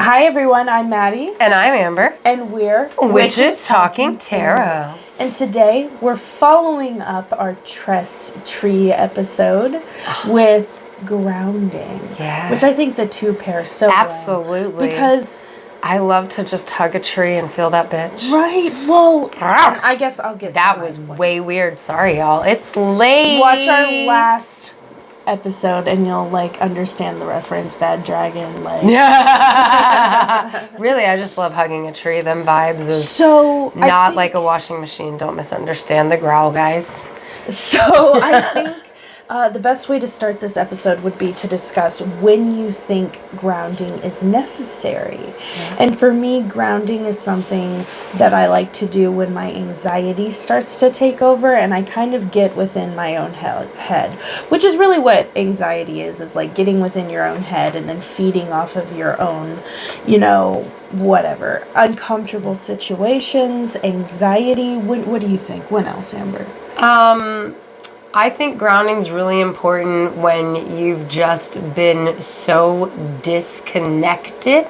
Hi everyone, I'm Maddie. And I'm Amber. And we're Witches Talking Tarot. And today we're following up our Tress Tree episode with grounding. Yes. Which I think the two pair so Absolutely. well. Because I love to just hug a tree and feel that bitch. Right, well, I guess I'll get that was way weird. Sorry, y'all. It's late. Watch our last episode and you'll understand the reference. Bad Dragon, Yeah. Really, I just love hugging a tree. Them vibes is so not like a washing machine. Don't misunderstand the growl, guys. So I think the best way to start this episode would be to discuss when you think grounding is necessary. Yeah. And for me, grounding is something that I like to do when my anxiety starts to take over and I kind of get within my own head, which is really what anxiety is like getting within your own head and then feeding off of your own, whatever, uncomfortable situations, anxiety. What do you think? When else, Amber? I think grounding is really important when you've just been so disconnected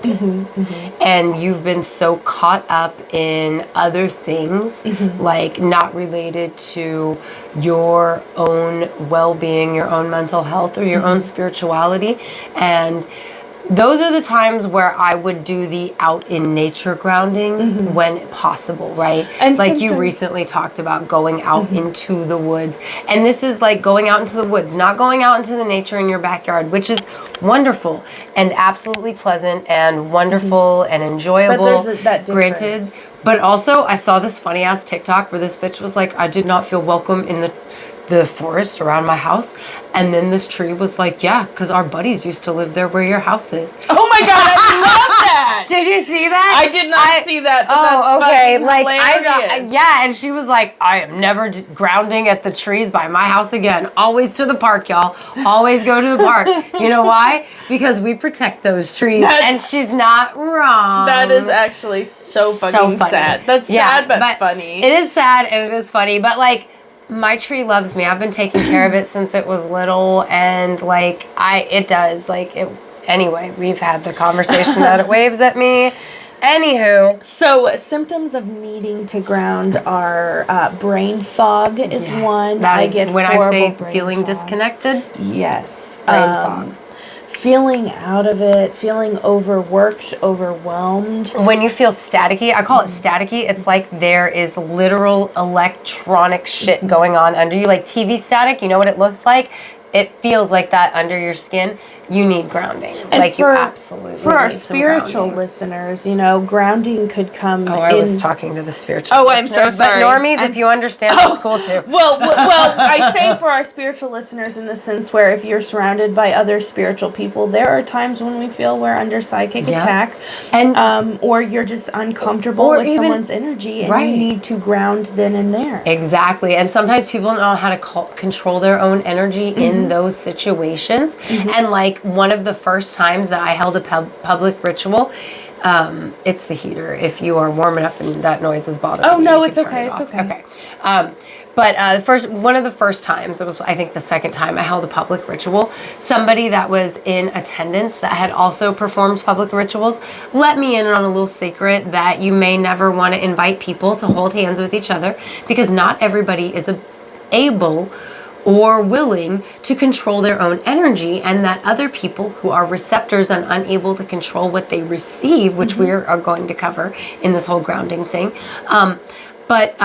and you've been so caught up in other things, like not related to your own well-being, your own mental health, or your own spirituality. And those are the times where I would do the out in nature grounding when possible, right? And like you recently talked about going out into the woods. And this is like going out into the woods, not going out into the nature in your backyard, which is wonderful and absolutely pleasant and wonderful and enjoyable. But there's that difference. Granted. But also, I saw this funny ass TikTok where this bitch was like, I did not feel welcome in the forest around my house. And then this tree was like, yeah, because our buddies used to live there where your house is. Oh my God, I love that. Did you see that? I did not see that. But oh, that's okay. Hilarious. Yeah, and she was like, I am never grounding at the trees by my house again. Always to the park, y'all. Always go to the park. You know why? Because we protect those trees. And she's not wrong. That is actually so fucking sad. That's sad, but funny. It is sad and it is funny, but my tree loves me. I've been taking care of it since it was little, and anyway, we've had the conversation that it waves at me. Anywho. So symptoms of needing to ground are brain fog is one. That is when I say feeling fog. Disconnected. Yes. Brain fog. Feeling out of it, feeling overworked, overwhelmed. When you feel staticky, I call it staticky. It's like there is literal electronic shit going on under you, like TV static. You know what it looks like? It feels like that under your skin. You need grounding. And you absolutely for our need spiritual listeners, grounding could come I was talking to the spiritual I'm so sorry. But normies, if you understand, that's cool too. Well, I say for our spiritual listeners in the sense where if you're surrounded by other spiritual people, there are times when we feel we're under psychic attack, and or you're just uncomfortable with someone's energy, and you need to ground then and there. Exactly. And sometimes people don't know how to control their own energy in those situations. And one of the first times that I held a public ritual, it's the heater. If you are warm enough and that noise is bothering you, no, it's okay. It's okay. Okay. But one of the first times, it was I think the second time I held a public ritual, somebody that was in attendance that had also performed public rituals let me in on a little secret that you may never want to invite people to hold hands with each other because not everybody is able or willing to control their own energy, and that other people who are receptors and unable to control what they receive, which we are going to cover in this whole grounding thing, but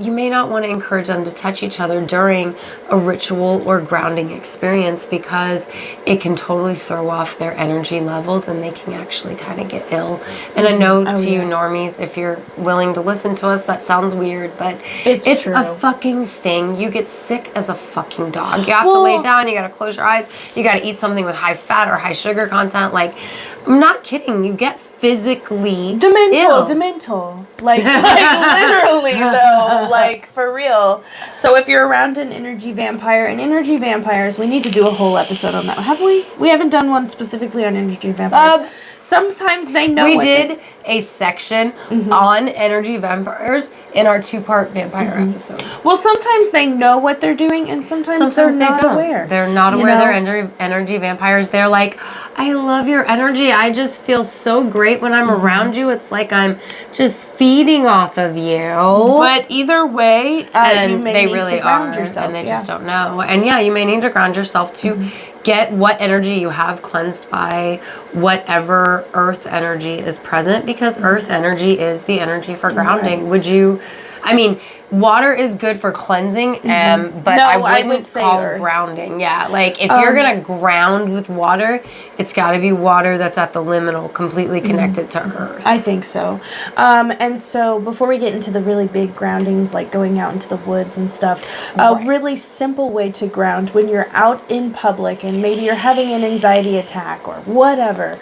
you may not want to encourage them to touch each other during a ritual or grounding experience because it can totally throw off their energy levels and they can actually kind of get ill. And I know you normies, if you're willing to listen to us, that sounds weird, but it's true. A fucking thing. You get sick as a fucking dog. You have to lay down, you got to close your eyes, you got to eat something with high fat or high sugar content. I'm not kidding. You get physically ill. Demental. Literally though, for real. So if you're around an energy vampire, and energy vampires, we need to do a whole episode on that. Have we? We haven't done one specifically on energy vampires. Sometimes they know. We did a section on energy vampires in our 2-part vampire episode. Well, sometimes they know what they're doing, and sometimes they're not aware. They're not aware they're energy vampires. They're like, I love your energy. I just feel so great great when I'm around you. It's like I'm just feeding off of you. But either way, And you may they need really to ground are, yourself. and they just don't know. And yeah, you may need to ground yourself to get what energy you have cleansed by whatever earth energy is present, because earth energy is the energy for grounding. Right. Would you, I mean, water is good for cleansing, but No, I I wouldn't would say call earth. grounding. Yeah, like if you're gonna ground with water, it's got to be water that's at the liminal, completely connected to earth. I think so. And so before we get into the really big groundings, like going out into the woods and stuff, a really simple way to ground when you're out in public and maybe you're having an anxiety attack or whatever,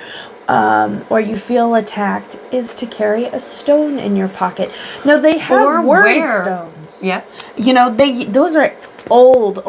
or you feel attacked, is to carry a stone in your pocket. Now they have worry stones. Yeah. You know, those are old.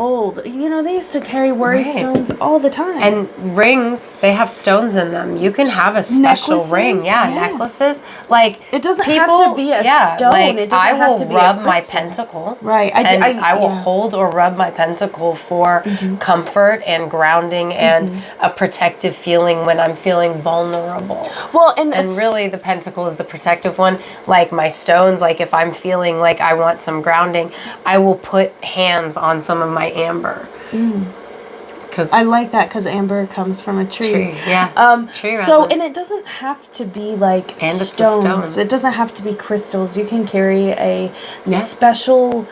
You know, they used to carry worry stones all the time. And rings, they have stones in them. You can have a special Necklaces? ring. Yeah, Yes. necklaces. Like It doesn't have to be a stone. Like, It doesn't I have will to be a rub my crystal. pentacle. Right. I will hold or rub my pentacle for comfort and grounding and a protective feeling when I'm feeling vulnerable. Well, And really, the pentacle is the protective one. Like my stones, like if I'm feeling like I want some grounding, I will put hands on some of my amber. Because I like that because amber comes from a tree. Yeah. Tree so, resin. and it doesn't have to be like And it's a stones. stone. It doesn't have to be crystals. You can carry a Yeah. special,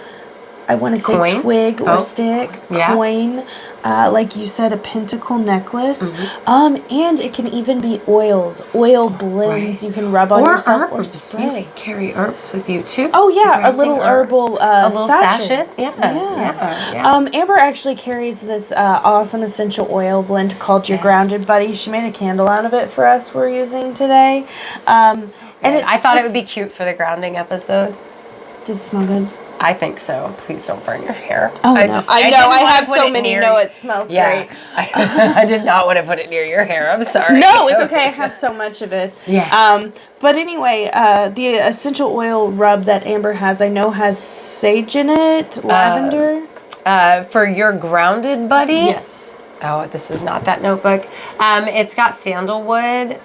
I want to say Coin? twig or stick, Yeah. coin, like you said, a pentacle necklace. Mm-hmm. And it can even be oil blends you can rub on yourself or herbs. spray. You can carry herbs with you too. Oh yeah, a Grounding little herbs. herbal a little sachet. Yeah. Amber actually carries this awesome essential oil blend called Your Grounded Buddy. She made a candle out of it for us we're using today. And I thought it would be cute for the grounding episode. Does it smell good? I think so. Please don't burn your hair. Oh, no. I know. didn't I wanna have put so it many. near- No, it smells great. I did not want to put it near your hair. I'm sorry. No, it's okay. I have so much of it. Yes. But anyway, the essential oil rub that Amber has, I know has sage in it, lavender. For your grounded buddy. Yes. Oh, this is not that notebook. It's got sandalwood.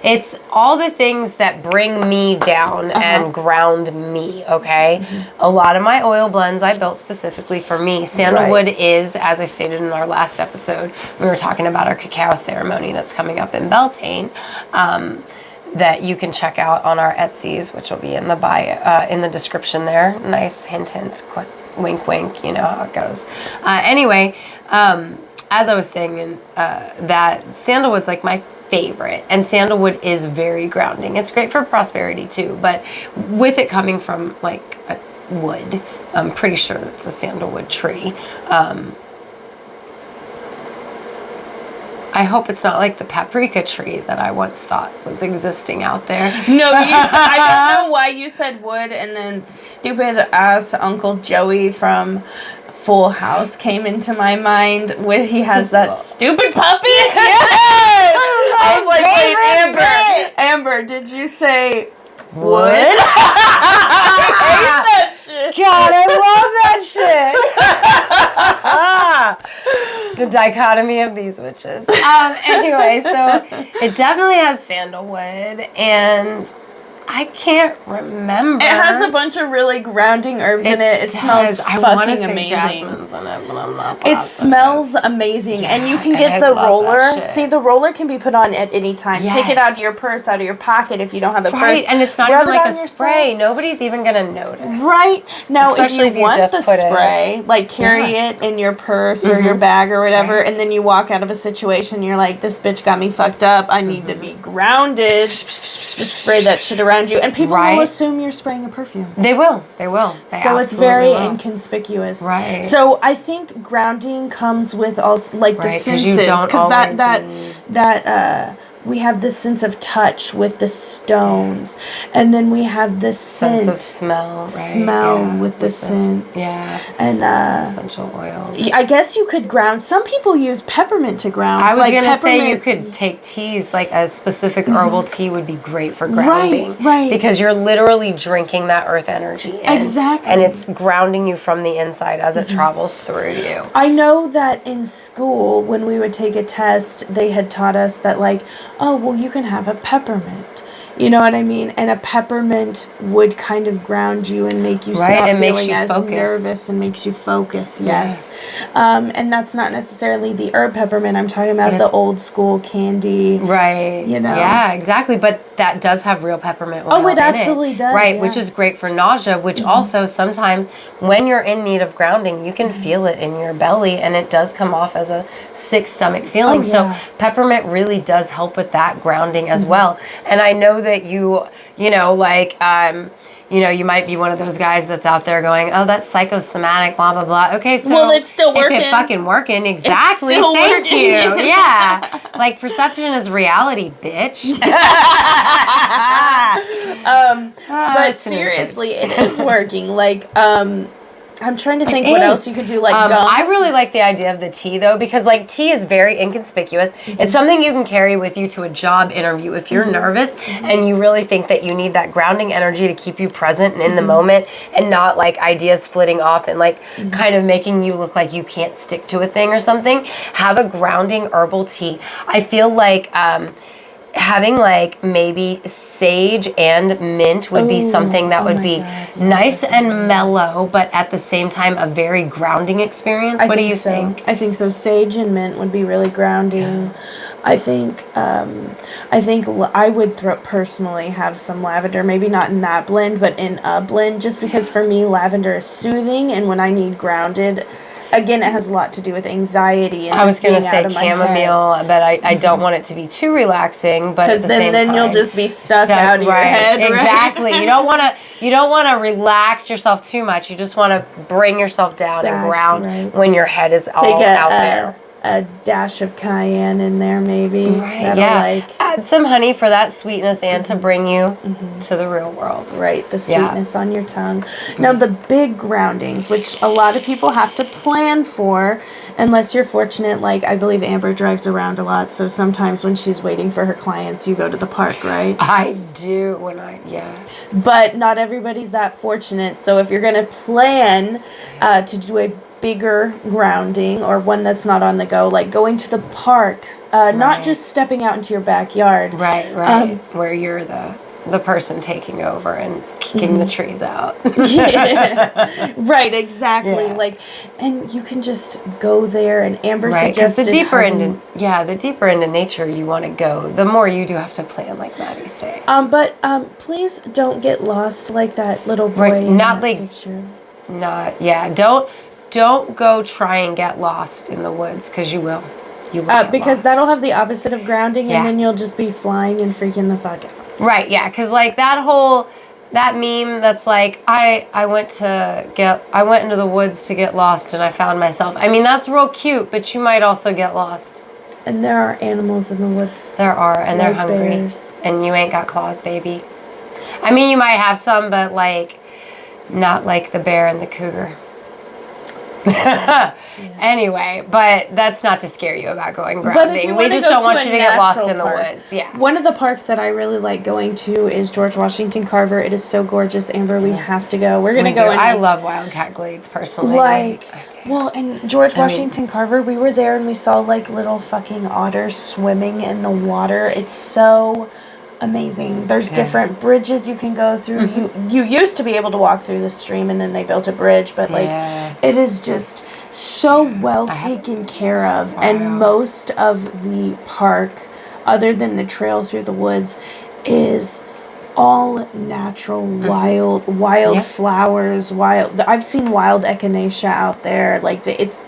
It's all the things that bring me down and ground me, okay? A lot of my oil blends I built specifically for me. Sandalwood is, as I stated in our last episode, we were talking about our cacao ceremony that's coming up in Beltane, that you can check out on our Etsy's, which will be in the bio, in the description there. Nice hint, wink, wink, you know how it goes. Anyway, as I was saying, that sandalwood's like my favorite, and sandalwood is very grounding. It's great for prosperity too, but with it coming from like a wood, I'm pretty sure it's a sandalwood tree. I hope it's not like the paprika tree that I once thought was existing out there. No, I don't know why you said wood, and then stupid ass Uncle Joey from Full House came into my mind with he has that stupid puppy. Yes! I was like, wait, Amber, did you say wood? I hate that shit. God, I love that shit. The dichotomy of these witches. Anyway, so it definitely has sandalwood, and I can't remember. It has a bunch of really grounding herbs in it. It smells fucking amazing. Jasmine's in it, but I'm not It smells amazing, and you can get the roller. See, the roller can be put on at any time. Take it out of your purse, out of your pocket if you don't have a purse. Right, and it's not Rub even it like on a yourself. spray. Nobody's even gonna notice. Right. Now, Especially if you want just the put it- spray, like carry it in your purse or your bag or whatever, and then you walk out of a situation, you're like, this bitch got me fucked up. I need to be grounded. Just spray that shit around you, and people will assume you're spraying a perfume. They will. They will. They So it's very absolutely will. inconspicuous. Right. So I think grounding comes with also like the senses, you don't always that we have this sense of touch with the stones, and then we have this sense of smell, right? Smell with the scent. And essential oils. I guess you could ground. Some people use peppermint to ground. I was gonna say you could take teas, like a specific herbal tea would be great for grounding. Right. Because you're literally drinking that earth energy in. Exactly. And it's grounding you from the inside as it travels through you. I know that in school, when we would take a test, they had taught us that, like, oh, well, you can have a peppermint. You know what I mean? And a peppermint would kind of ground you and make you stop feeling as nervous and makes you focus. Yes. And that's not necessarily the herb peppermint. I'm talking about the old school candy. Right. You know? Yeah, exactly. But that does have real peppermint oil. Oh, it absolutely does. Right, which is great for nausea, which also sometimes when you're in need of grounding, you can feel it in your belly and it does come off as a sick stomach feeling. So peppermint really does help with that grounding as well. And I know that you know, like, you know, you might be one of those guys that's out there going, oh, that's psychosomatic, blah, blah, blah. Okay, so well, it's still working. If it fucking working, exactly. Thank you. Yeah. Like, perception is reality, bitch. But seriously, it is working. Like, I'm trying to think what else you could do, like gum. I really like the idea of the tea, though, because, like, tea is very inconspicuous. It's something you can carry with you to a job interview if you're nervous and you really think that you need that grounding energy to keep you present and in the moment and not, like, ideas flitting off and, like, kind of making you look like you can't stick to a thing or something. Have a grounding herbal tea. I feel like having, like, maybe sage and mint would be something that would be nice and mellow, but at the same time a very grounding experience. What do you think? I think so. Sage and mint would be really grounding. I think I would personally have some lavender, maybe not in that blend, but in a blend, just because for me lavender is soothing, and when I need grounded, again, it has a lot to do with anxiety. And I was going to say chamomile, but I don't want it to be too relaxing. But at the same time, then you'll just be stuck out of your head. Right? Exactly. You don't want to relax yourself too much. You just want to bring yourself down and ground when your head is all out there. A dash of cayenne in there, maybe. Right. Add some honey for that sweetness and to bring you to the real world. Right. The sweetness on your tongue. Now, the big groundings, which a lot of people have to plan for, unless you're fortunate. Like, I believe Amber drives around a lot, so sometimes when she's waiting for her clients, you go to the park, right? I do yes. But not everybody's that fortunate. So if you're going to plan to do a bigger grounding or one that's not on the go, like going to the park, not just stepping out into your backyard. Right. Where you're the person taking over and kicking the trees out. Right, exactly. Like, and you can just go there, and Amber suggested because the deeper into nature you want to go, the more you do have to plan, like Maddie's saying. But please don't get lost like that little boy in that picture. Don't go try and get lost in the woods, because you will. Because that'll have the opposite of grounding, and then you'll just be flying and freaking the fuck out. Right, yeah, because like that meme that's like, I went into the woods to get lost and I found myself. I mean, that's real cute, but you might also get lost. And there are animals in the woods. There are, and they're hungry. Bears. And you ain't got claws, baby. I mean, you might have some, but like, not like the bear and the cougar. Anyway, but that's not to scare you about going grounding. We just don't want you to get lost in the woods. Yeah. One of the parks that I really like going to is George Washington Carver. It is so gorgeous, Amber. We have to go. We're gonna go. I love Wildcat Glades personally. And George Washington Carver, we were there and we saw like little fucking otters swimming in the water. It's so amazing. There's different bridges you can go through. You used to be able to walk through the stream, and then they built a bridge, but like it is just so well taken care of. And most of the park, other than the trail through the woods, is all natural, wild flowers, I've seen wild echinacea out there. Like it's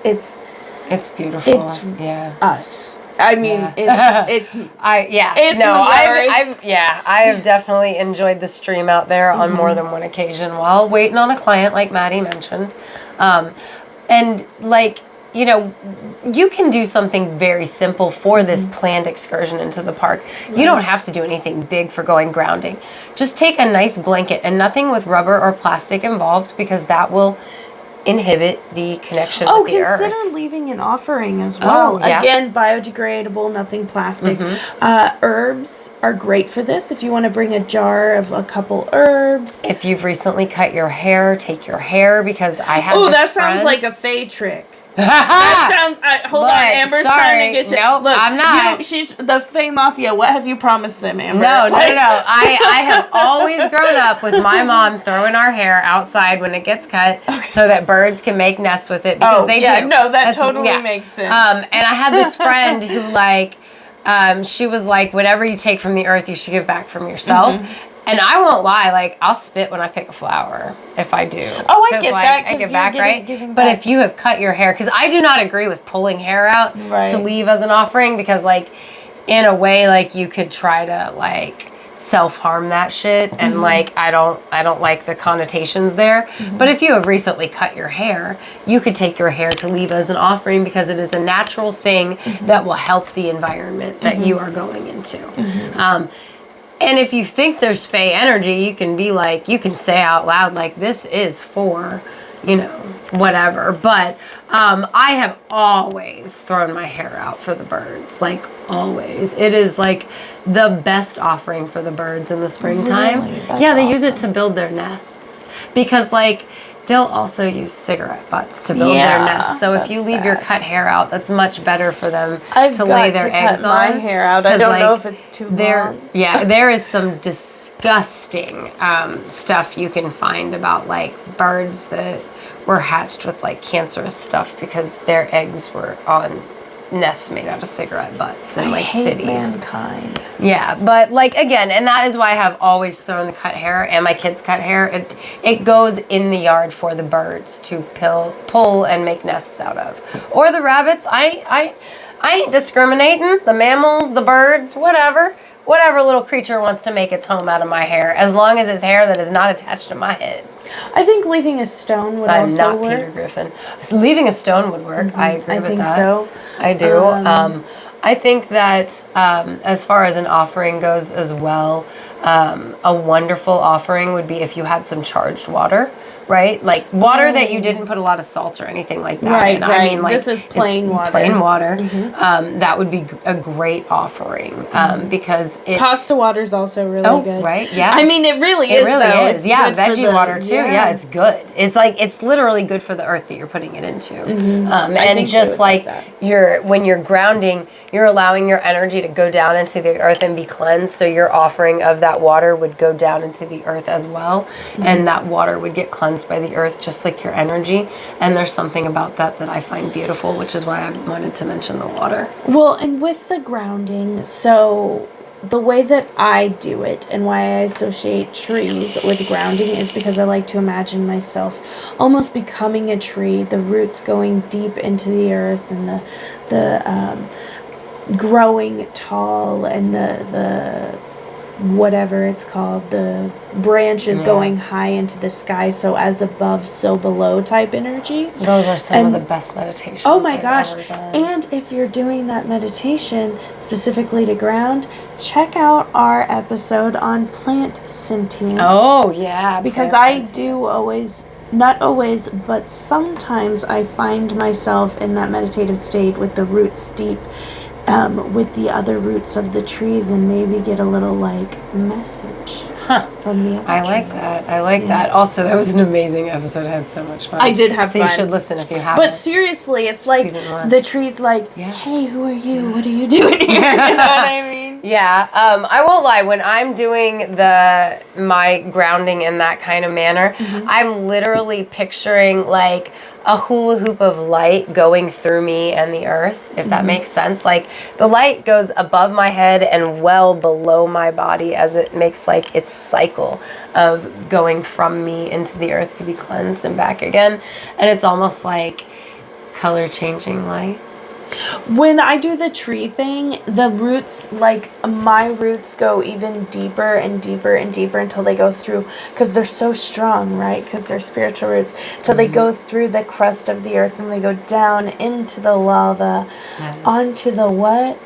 beautiful. It's us. I mean, I have definitely enjoyed the stream out there on more than one occasion while waiting on a client, like Maddie mentioned. And like, you know, you can do something very simple for this planned excursion into the park. You don't have to do anything big for going grounding. Just take a nice blanket, and nothing with rubber or plastic involved, because that will inhibit the connection with the earth. Consider leaving an offering as well. Again, biodegradable, nothing plastic. Herbs are great for this. If you want to bring a jar of a couple herbs. If you've recently cut your hair, take your hair, because I have that sounds like a fae trick. That sounds. Hold on, Amber's trying to get you. Nope, Look, I'm not. She's the Fae Mafia. What have you promised them, Amber? No. I have always grown up with my mom throwing our hair outside when it gets cut, so that birds can make nests with it because they do. No, that totally makes sense. And I had this friend who she was like, whatever you take from the earth, you should give back from yourself. Mm-hmm. And I won't lie, I'll spit when I pick a flower, if I do. Oh, I get that. I give back, right? But if you have cut your hair, because I do not agree with pulling hair out to leave as an offering, because, in a way, you could try to, self-harm that shit, and, I don't like the connotations there. Mm-hmm. But if you have recently cut your hair, you could take your hair to leave as an offering, because it is a natural thing that will help the environment that you are going into. Mm-hmm. And if you think there's Fae energy, you can be you can say out loud, this is for, whatever. But I have always thrown my hair out for the birds, always. It is the best offering for the birds in the springtime. Really? They use it to build their nests, because they'll also use cigarette butts to build their nests. So if you leave your cut hair out, that's much better for them to lay their eggs on. Cut my hair out. I don't know if it's too long. There is some disgusting stuff you can find about birds that were hatched with cancerous stuff because their eggs were on nests made out of cigarette butts in cities. Mankind. Yeah, but again, and that is why I have always thrown the cut hair, and my kids' cut hair. It goes in the yard for the birds to pull and make nests out of, or the rabbits. I ain't discriminating. The mammals, the birds, whatever little creature wants to make its home out of my hair, as long as it's hair that is not attached to my head. I think leaving a stone would also not work. Peter Griffin. Leaving a stone would work. Mm-hmm. I agree with that. I think so. I do. I think that as far as an offering goes as well, a wonderful offering would be if you had some charged water. Right? Water that you didn't put a lot of salt or anything like that in. I mean, this is plain water. Plain water. Mm-hmm. That would be a great offering because pasta water is also really good. Right? Yeah. I mean, it really is. It really is. It's yeah, veggie water too. Yeah. It's good. It's literally good for the earth that you're putting it into. Mm-hmm. And just when you're grounding, you're allowing your energy to go down into the earth and be cleansed. So your offering of that water would go down into the earth as well, and that water would get cleansed by the earth, just like your energy. And there's something about that I find beautiful, which is why I wanted to mention the water. Well, and with the grounding, so the way that I do it and why I associate trees with grounding is because I like to imagine myself almost becoming a tree, the roots going deep into the earth, and the growing tall, and the whatever it's called, the branches going high into the sky, so as above, so below type energy. Those are some of the best meditations. Oh my gosh. I've ever done. And if you're doing that meditation specifically to ground, check out our episode on plant sentience. Oh yeah, because I do always, not always, but sometimes I find myself in that meditative state with the roots deep, with the other roots of the trees, and maybe get a little message from the other I like trees. that. I like that. Also, that was an amazing episode. I had so much fun. I did have fun. So you should listen if you haven't. But seriously, it's the tree's hey, who are you? What are you doing here? You know what I mean? Yeah. I won't lie. When I'm doing my grounding in that kind of manner, I'm literally picturing a hula hoop of light going through me and the earth, if that makes sense. The light goes above my head and well below my body as it makes its cycle of going from me into the earth to be cleansed and back again. And it's almost like color changing light. When I do the tree thing, the roots, my roots go even deeper and deeper and deeper until they go through, because they're so strong, right? Because they're spiritual roots, till they go through the crust of the earth, and they go down into the lava, onto the what?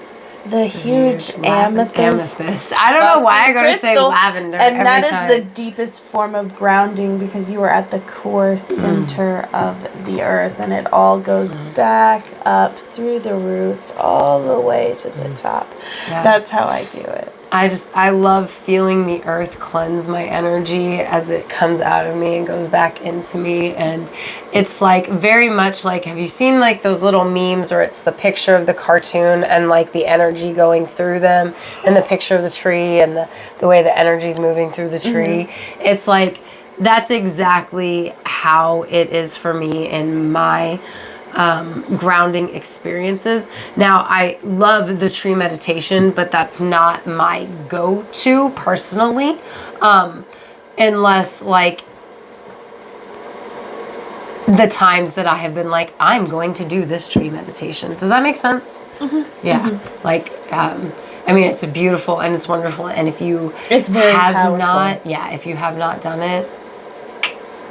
The huge amethyst. I don't know why I go to say lavender. And that is the deepest form of grounding, because you are at the core center of the earth, and it all goes back up through the roots all the way to the top. Yeah. That's how I do it. I love feeling the earth cleanse my energy as it comes out of me and goes back into me. And it's like very much like, have you seen like those little memes where it's the picture of the cartoon and like the energy going through them, and the picture of the tree and the way the energy is moving through the tree? Mm-hmm. It's like, that's exactly how it is for me in my grounding experiences. Now, I love the tree meditation, but that's not my go-to personally, unless like the times that I have been like, I'm going to do this tree meditation. Does that make sense? Mm-hmm. Yeah. Mm-hmm. Like, I mean, it's beautiful and it's wonderful. And if you it's very powerful. If you have not done it,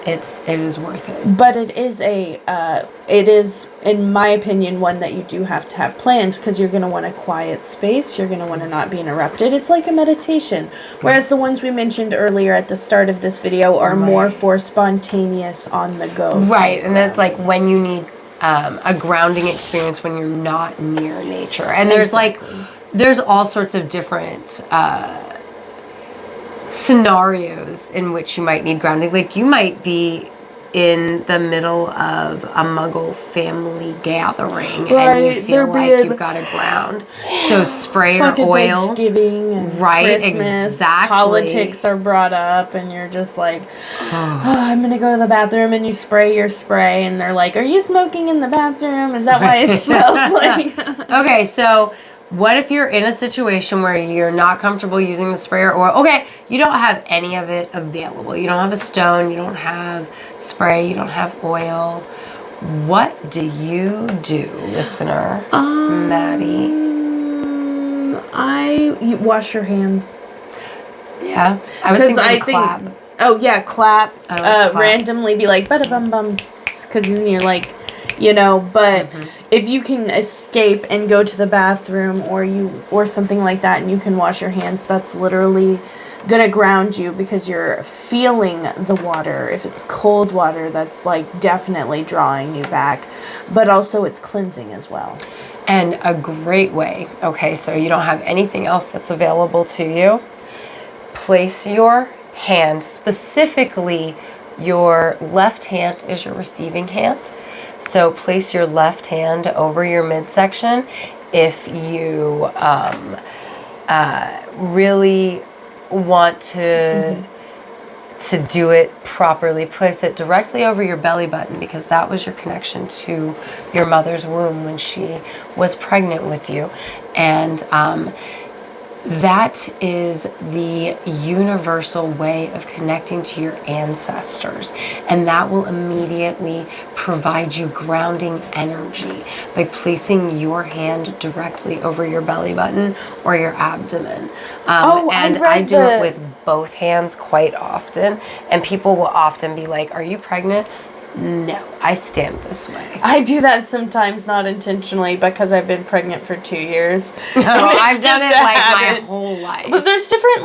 it is worth it. But it is in my opinion, one that you do have to have planned, because you're going to want a quiet space. You're going to want to not be interrupted. It's like a meditation. Whereas the ones we mentioned earlier at the start of this video are more for spontaneous on the go. Right. And that's like when you need a grounding experience when you're not near nature. And there's there's all sorts of different scenarios in which you might need grounding. Like, you might be in the middle of a Muggle family gathering, and you feel like you've got to ground. So spray or oil. Thanksgiving and Christmas, exactly. Politics are brought up, and you're just like, I'm going to go to the bathroom, and you spray your spray, and they're like, are you smoking in the bathroom? Is that why it smells like... Okay, so... what if you're in a situation where you're not comfortable using the sprayer, or, okay, you don't have any of it available. You don't have a stone, you don't have spray, you don't have oil. What do you do, listener? Maddie? You wash your hands. Yeah. I was thinking clap. Oh, yeah, clap. Clap. Randomly be like, bada-bum-bum, because then you're like, but... Mm-hmm. If you can escape and go to the bathroom or something like that, and you can wash your hands, that's literally gonna ground you, because you're feeling the water. If it's cold water, that's like definitely drawing you back, but also it's cleansing as well. And a great way, okay, so you don't have anything else that's available to you, place your hand, specifically your left hand is your receiving hand. So place your left hand over your midsection. If you really want to do it properly, place it directly over your belly button, because that was your connection to your mother's womb when she was pregnant with you. And that is the universal way of connecting to your ancestors. And that will immediately provide you grounding energy by placing your hand directly over your belly button or your abdomen. I do it with both hands quite often. And people will often be like, are you pregnant? No, I stand this way. I do that sometimes, not intentionally, because I've been pregnant for 2 years. No, I've done it like my whole life. But there's different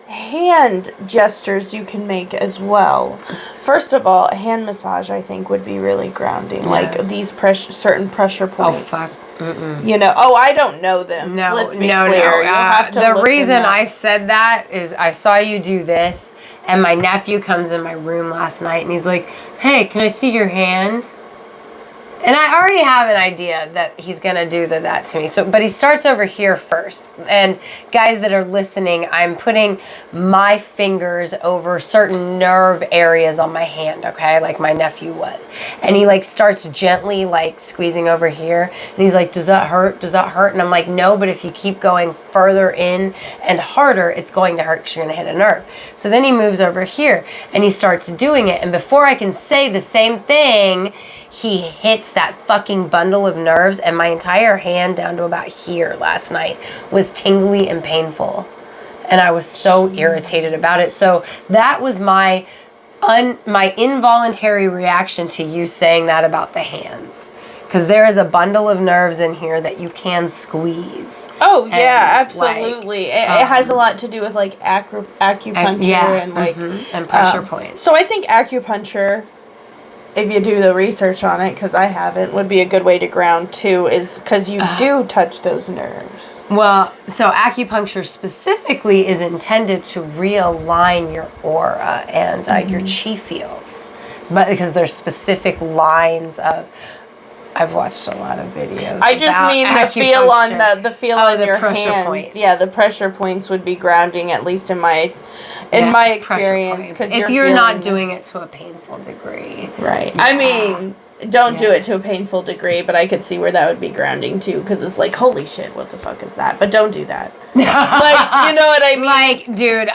hand gestures you can make as well. First of all, a hand massage, I think, would be really grounding. Yeah. Like these certain pressure points. Oh, fuck. Mm-mm. I don't know them. No, let's be clear. No. The reason I said that is I saw you do this. And my nephew comes in my room last night and he's like, hey, can I see your hand? And I already have an idea that he's going to do that to me. But he starts over here first. And guys that are listening, I'm putting my fingers over certain nerve areas on my hand, okay? Like my nephew was. And he starts gently squeezing over here. And he's like, does that hurt? Does that hurt? And I'm like, no, but if you keep going further in and harder, it's going to hurt because you're going to hit a nerve. So then he moves over here and he starts doing it. And before I can say the same thing, he hits that fucking bundle of nerves, and my entire hand down to about here last night was tingly and painful. And I was so irritated about it. So that was my involuntary reaction to you saying that about the hands. Because there is a bundle of nerves in here that you can squeeze. Oh, yeah, absolutely. It has a lot to do with acupuncture and and pressure points. So I think acupuncture if you do the research on it, because I haven't, would be a good way to ground too, is because you do touch those nerves. Well, so acupuncture specifically is intended to realign your aura and your chi fields, but because there's specific lines of. I've watched a lot of videos. I just mean the feel on the feel on the your pressure hands. points. Yeah, the pressure points would be grounding, at least in my experience. Because if you're not doing it to a painful degree, right? Yeah. I mean, don't do it to a painful degree, but I could see where that would be grounding too, because it's like, holy shit, what the fuck is that? But don't do that. Like, you know what I mean? Like, dude,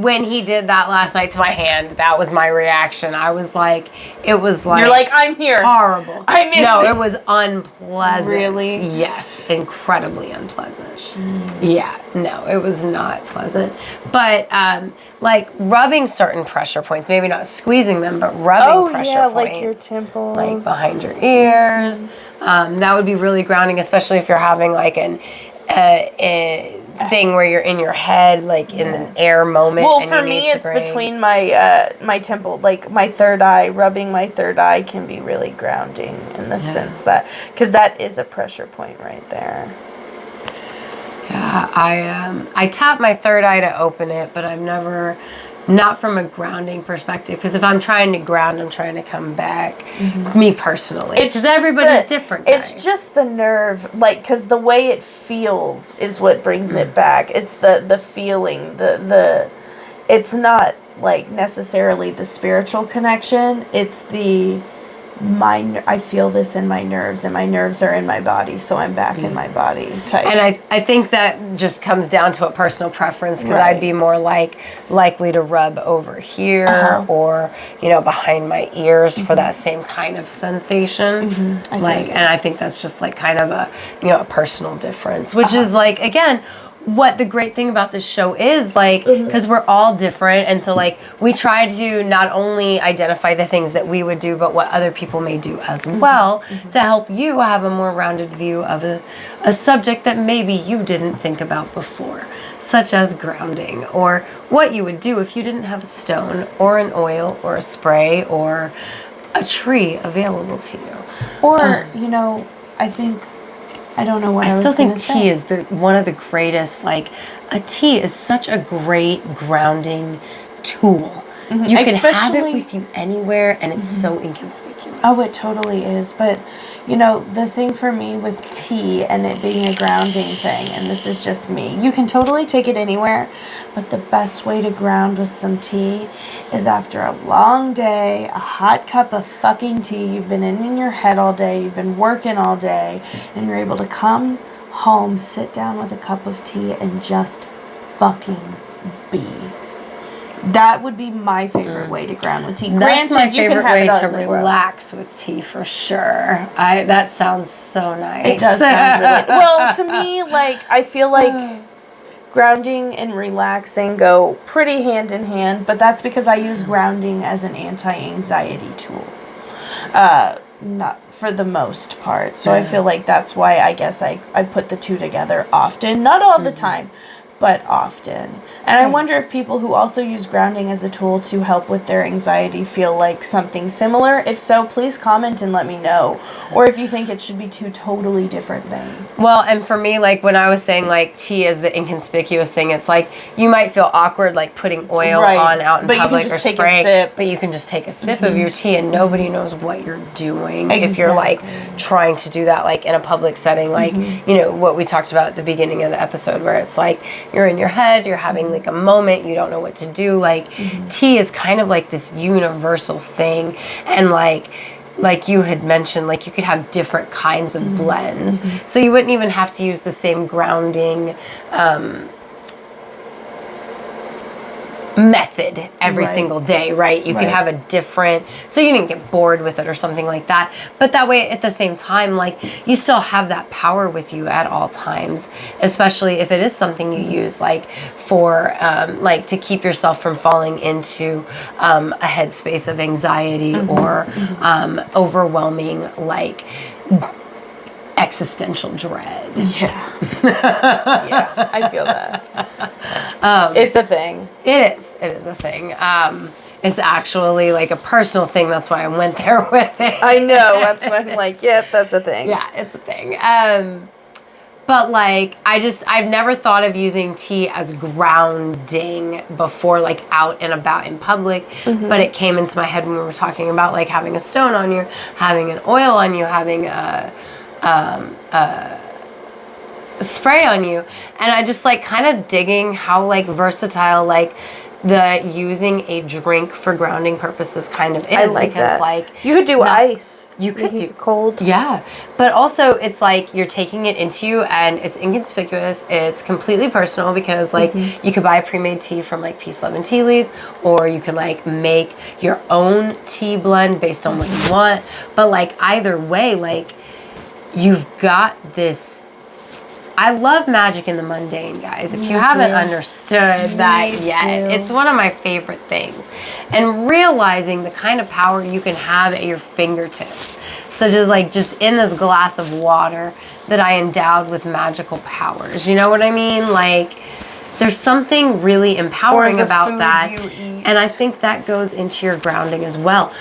when he did that last night to my hand, that was my reaction. I was like, it was like, you're like, I'm here. Horrible. I'm in. No, it was unpleasant. Really? Yes, incredibly unpleasant. Yeah, no, it was not pleasant. But like rubbing certain pressure points, maybe not squeezing them, but rubbing pressure points, like your temples, like behind your ears. That would be really grounding, especially if you're having like a thing where you're in your head, like in an air moment. Well, for me, it's between my my temple, like my third eye. Rubbing my third eye can be really grounding in the sense that, because that is a pressure point right there. Yeah, I tap my third eye to open it, but I've never, not from a grounding perspective, because if I'm trying to ground, I'm trying to come back. Me personally, because everybody's different. Guys. It's just the nerve, like, because the way it feels is what brings it back. It's the feeling, the it's not like necessarily the spiritual connection. It's I feel this in my nerves, and my nerves are in my body, so I'm back in my body type. And I think that just comes down to a personal preference, because I'd be more likely to rub over here or, behind my ears for that same kind of sensation. And I think that's just like kind of a personal difference, which is like, again, what the great thing about this show is, like, because we're all different, and so like we try to not only identify the things that we would do, but what other people may do as well, to help you have a more rounded view of a subject that maybe you didn't think about before, such as grounding, or what you would do if you didn't have a stone or an oil or a spray or a tree available to you. Or I think, I don't know what I still think say. tea is one of the greatest. Like, a tea is such a great grounding tool. You can have it with you anywhere, and it's so inconspicuous. Oh, it totally is. But, the thing for me with tea and it being a grounding thing, and this is just me, you can totally take it anywhere, but the best way to ground with some tea is after a long day, a hot cup of fucking tea, you've been in your head all day, you've been working all day, and you're able to come home, sit down with a cup of tea, and just fucking be. That would be my favorite way to ground with tea. That's my favorite way to relax with tea, for sure. That sounds so nice. It does sound really well. To me, like, I feel like grounding and relaxing go pretty hand in hand, but that's because I use grounding as an anti-anxiety tool. Not for the most part. So I feel like that's why I guess I put the two together often. Not all the time, but often. And I wonder if people who also use grounding as a tool to help with their anxiety feel like something similar. If so, please comment and let me know. Or if you think it should be two totally different things. Well, and for me, like, when I was saying, like, tea is the inconspicuous thing, it's like, you might feel awkward, like, putting oil on out in public or spray, but you can just take a sip of your tea, and nobody knows what you're doing. If you're, like, trying to do that, like, in a public setting, like, what we talked about at the beginning of the episode, where it's like, you're in your head, you're having like a moment, you don't know what to do. Like, tea is kind of like this universal thing, and like you had mentioned, like, you could have different kinds of blends, so you wouldn't even have to use the same grounding method every single day, right? You could have a different, so you didn't get bored with it or something like that, but that way at the same time, like, you still have that power with you at all times, especially if it is something you use, like, for like, to keep yourself from falling into a headspace of anxiety or overwhelming, like, existential dread. Yeah, I feel that. It's a thing. It is a thing. It's actually like a personal thing. That's why I went there with it. I know. That's why I'm like, yeah, that's a thing. Yeah, it's a thing. But like, I've never thought of using tea as grounding before, like out and about in public. But it came into my head when we were talking about like having a stone on you, having an oil on you, having a spray on you. And I just like kind of digging how like versatile like the using a drink for grounding purposes kind of is. I like because that. like You could do ice. You could do cold. Yeah. But also it's like you're taking it into you and it's inconspicuous. It's completely personal because like you could buy pre-made tea from like Peace, Love, and Tea Leaves, or you can like make your own tea blend based on what you want. But like either way, like you've got this. I love magic in the mundane, guys. If you haven't understood that yet, it's one of my favorite things. And realizing the kind of power you can have at your fingertips. So just in this glass of water that I endowed with magical powers. You know what I mean? Like, there's something really empowering about that. And I think that goes into your grounding as well.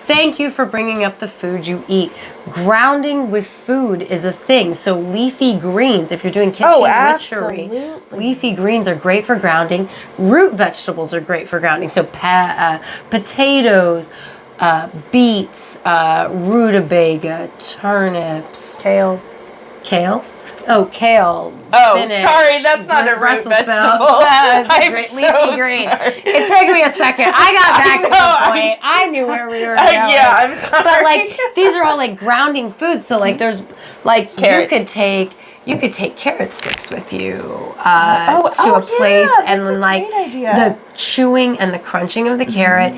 Thank you for bringing up the food you eat. Grounding with food is a thing. So leafy greens, if you're doing kitchen witchery, leafy greens are great for grounding. Root vegetables are great for grounding. So potatoes, beets, rutabaga, turnips. Kale. Kale? Oh, kale. Oh, spinach, sorry, that's not a root Brussels vegetable. sprouts. I'm Great so leafy green. sorry. It took me a second. I got back to the point. I knew where we were going. Yeah, I'm sorry. But like these are all like grounding foods. So like there's like Carrots. you could take carrot sticks with you to a place, and then like the chewing and the crunching of the carrot.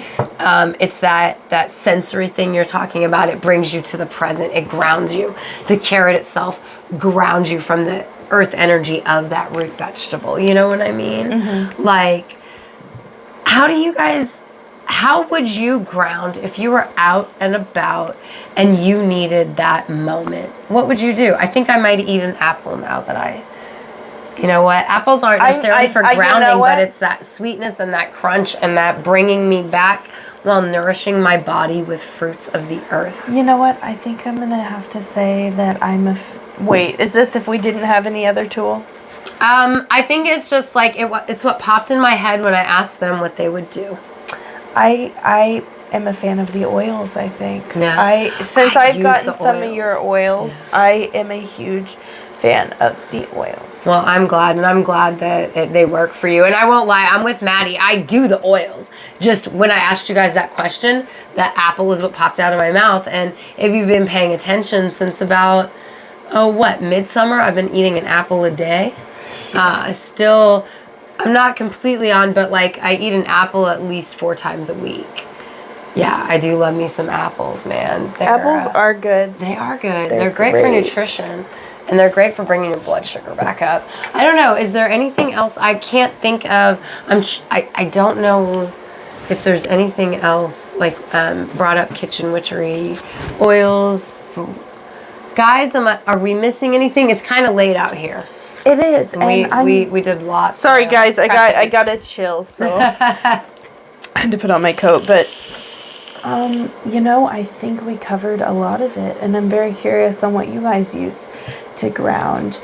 It's that sensory thing you're talking about. It brings you to the present. It grounds you. The carrot itself grounds you from the earth energy of that root vegetable. You know what I mean? Like, how would you ground if you were out and about and you needed that moment? What would you do? I think I might eat an apple now that you know what? Apples aren't necessarily for grounding, but it's that sweetness and that crunch and that bringing me back while nourishing my body with fruits of the earth. You know what? I think I'm going to have to say that wait, is this if we didn't have any other tool? I think it's just like, it's what popped in my head when I asked them what they would do. I am a fan of the oils, I think. Yeah. Since I've gotten some of your oils, I am a huge fan of the oils. Well, I'm glad, and I'm glad that they work for you. And I won't lie, I'm with Maddie. I do the oils. Just when I asked you guys that question, that apple is what popped out of my mouth. And if you've been paying attention since about, midsummer, I've been eating an apple a day. Still, I'm not completely on, but like I eat an apple at least 4 times a week. Yeah, I do love me some apples, man. Apples are good. They are good. They're great for nutrition. And they're great for bringing your blood sugar back up. I don't know. Is there anything else? I can't think of. I don't know if there's anything else like brought up kitchen witchery, oils. Guys, are we missing anything? It's kind of late out here. It is. And we did lots. Sorry, guys. I got a chill, so I had to put on my coat. But I think we covered a lot of it, and I'm very curious on what you guys use to ground.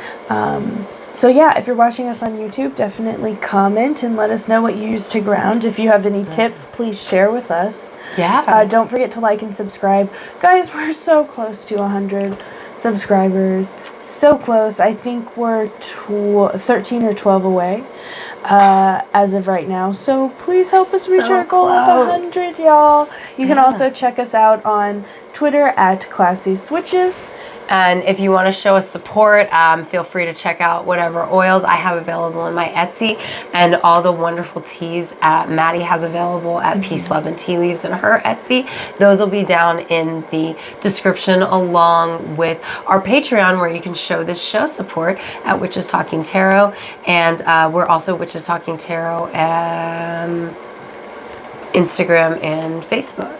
So yeah, if you're watching us on YouTube, definitely comment and let us know what you use to ground. If you have any tips, please share with us. Yeah. Don't forget to like and subscribe. Guys, we're so close to 100 subscribers. So close. I think we're 13 or 12 away as of right now. So please help us reach our goal of 100, y'all. You can also check us out on Twitter at Classy Switches. And if you want to show us support, feel free to check out whatever oils I have available in my Etsy, and all the wonderful teas Maddie has available at Peace, Love, and Tea Leaves in her Etsy. Those will be down in the description, along with our Patreon, where you can show this show support at Witches Talking Tarot. And we're also Witches Talking Tarot Instagram and Facebook.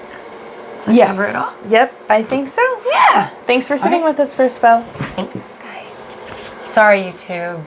Yes. Cover it all? Yep, I think so. Yeah. Thanks for sitting with us for a spell. Thanks, guys. Sorry, YouTube.